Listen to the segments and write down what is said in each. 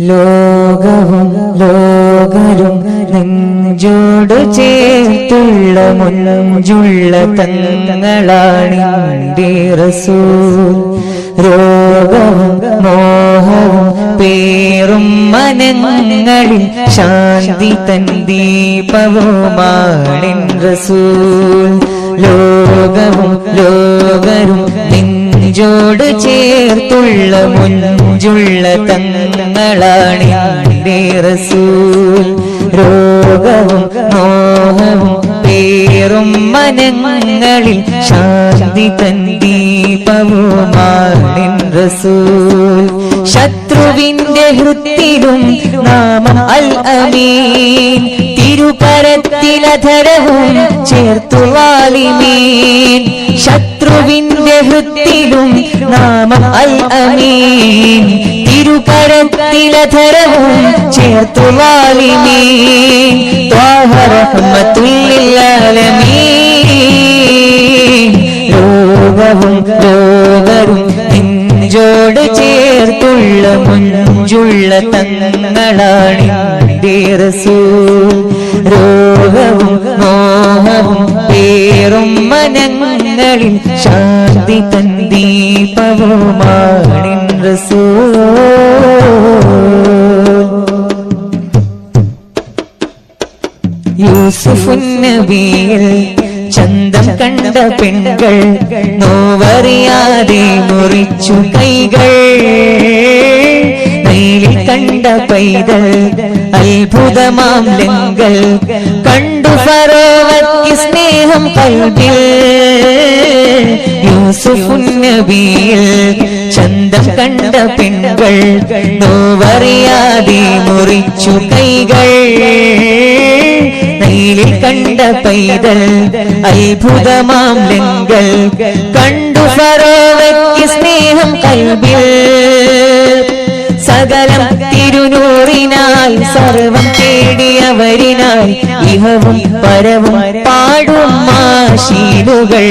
ലോകവും ലോകരും നെഞ്ചോട് ചേർത്തുള്ള മുഞ്ചുള്ള തങ്ങളാണിന്റെ റസൂൽ. രോഗവും മോഹവും പേറും മനങ്ങളിൽ ശാന്തി തൻ ദീപവുമാണിൻ റസൂൽ. ലോകവും ലോകരും നെഞ്ചോട് ചേർത്തുള്ള മുഞ്ചുള്ള തങ്ങളാണിന്റെ റസൂൽ. രോഗവും മോഹവും പേറും മനങ്ങളിൽ ശാന്തി തൻ ദീപവുമാണിൻ റസൂൽ. ശത്രുവിന്റെ ഹൃത്തിലും നാമം അൽ അമീൻ, തിരുകരത്തിലധരവും ചേർത്തു വാലിമീൻ. ശത്രുവിന്റെ ഹൃത്തിലും നാമം അൽ അമീൻ, തിരുകരത്തിലധരവും ചേർത്തു വാലിമീൻ. ത്വാഹ റഹ്മത്തുൽ ലിൽ ആലമീൻ. ലോകവും ലോകരും നെഞ്ചോട് ചേർത്തുള്ള മുഞ്ചുള്ള തങ്ങളാണിന്റെ റസൂൽ. രോഗവും മോഹവും പേറും മനങ്ങളിൽ ശാന്തി തൻ ദീപവുമാണിൻ റസൂൽ. യൂസുഫുൻ നബിയിൽ ചന്തം കണ്ട പെൺകൾ നോവറിയാതെ മുറിച്ചു കൈകൾ. നെയ്യിൽ കണ്ട പൈതൽ അത്ഭുതമാം ലങ്കൽ കണ്ടു ഫറോവയ്ക്ക് സ്നേഹം കൽബിൽ. യൂസുഫുൻ നബിയിൽ ചന്തം കണ്ട പെൺകൾ നോവറിയാതെ മുറിച്ചു കൈകൾ. നെയ്യിൽ കണ്ട പൈതൽ അത്ഭുതമാം ലങ്കൽ കണ്ടു ഫറോവയ്ക്ക് സ്നേഹം കൽബിൽ. സകലം തിരുനൂറിനായി സർവം തേടിയവരിനായി ഇഹവും പരവും പാടും മാശീലുകൾ.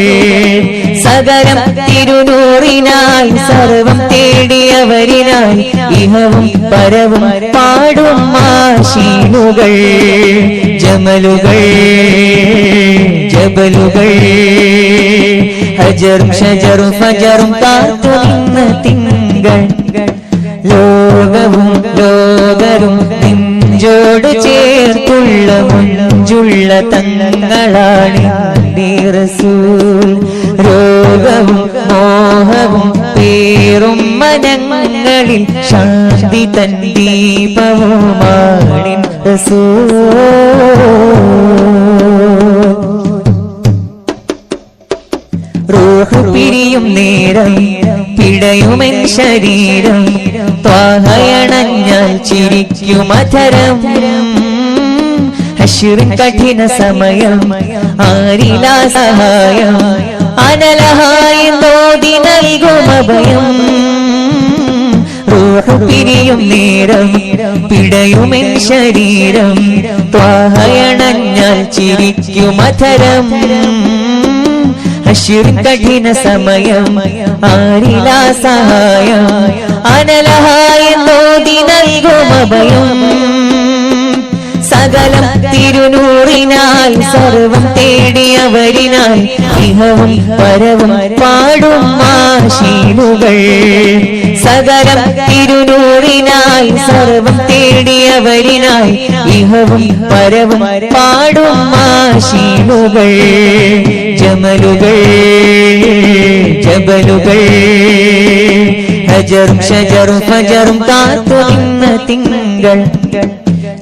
സകലം തിരുനൂറിനായി സർവം തേടിയവരിനായി ഇഹവും പരവും പാടും മാശീലുകൾ. ജമലുകൾ ജബലുകൾ ഹജറും ഷജറും ഫജറും കാത്തു നിന്ന തിങ്കൾ. ലോകവും ലോകരും നെഞ്ചോട് ചേർത്തുള്ള മുഞ്ചുള്ള തങ്ങളാണിന്റെ റസൂൽ. രോഗവും മോഹവും പേറും മനങ്ങളിൽ ശാന്തി തൻ ദീപവുമാണിൻ റസൂൽ. റൂഹ് പിരിയും നേരം പിടയുമെൻ ശരീരം, ത്വാഹയണഞ്ഞാൽ ചിരിക്കുമധരം. ഹശ്റിൻ കഠിന സമയം ആരിലാ സഹായം, അനലഹായി നോതി നൽകും അഭയം. റൂഹ് പിരിയും നേരം പിടയുമെൻ ശരീരം, ത്വാഹയണഞ്ഞാൽ ചിരിക്കുമധരം. ഹശ്റിൻ കഠിന സമയം ആരിലാ സഹായം, അനലഹായി നോതി നൽകും അഭയം. സകലം തിരുനൂറിനായി സർവം തേടിയവരിനായി ഇഹവും പരവും പാടും മാശീലുകൾ. സകലം തിരുനൂറിനായി സർവം തേടിയവരിനായി ഇഹവും പരവും പാടും മാശീലുകൾ. ജമലുകൾ ജബലുകൾ ഹജറും ഷജറും ഫജറും കാത്തു നിന്ന തിങ്കൾ.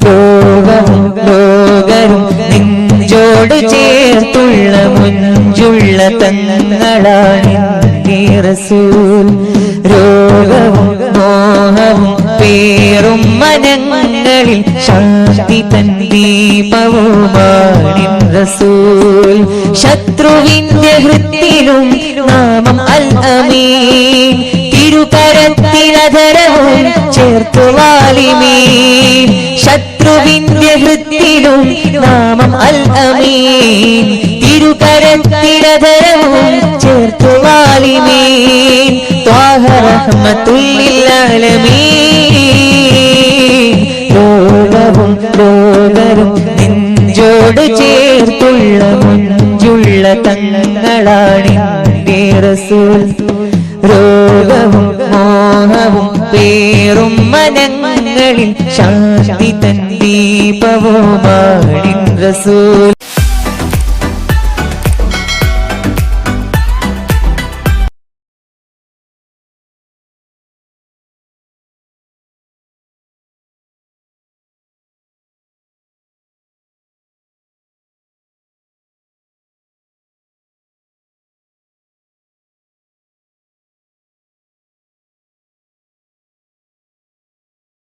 ലോകവും ലോകരും നെഞ്ചോട് ചേർത്തുള്ള മുഞ്ചുള്ള തങ്ങളാണിന്റെ റസൂൽ. രോഗവും മോഹവും പേറും മനങ്ങളിൽ ശാന്തി തൻ ദീപവുമാണിൻ റസൂൽ. ശത്രുവിന്റെ ഹൃത്തിലും നാമം അൽ അമീൻ, തിരുകരത്തിലധരവും ചേർത്തു വാലിമീൻ. ശത്രുവിന്റെ ഹൃത്തിലും നാമം അൽ അമീൻ, തിരുകരത്തിലധരവും ചേർത്തു വാലിമീൻ. ത്വാഹ റഹ്മത്തുൽ ലിൽ ആലമീൻ. ലോകരും നെഞ്ചോട് ചേർത്തുള്ള മുഞ്ചുള്ള തങ്ങളാണിന്റെ റസൂൽ രോഗവും മോഹവും പേറും മനങ്ങളിൽ ശാന്തി തൻ ദീപവുമാണിൻ റസൂൽ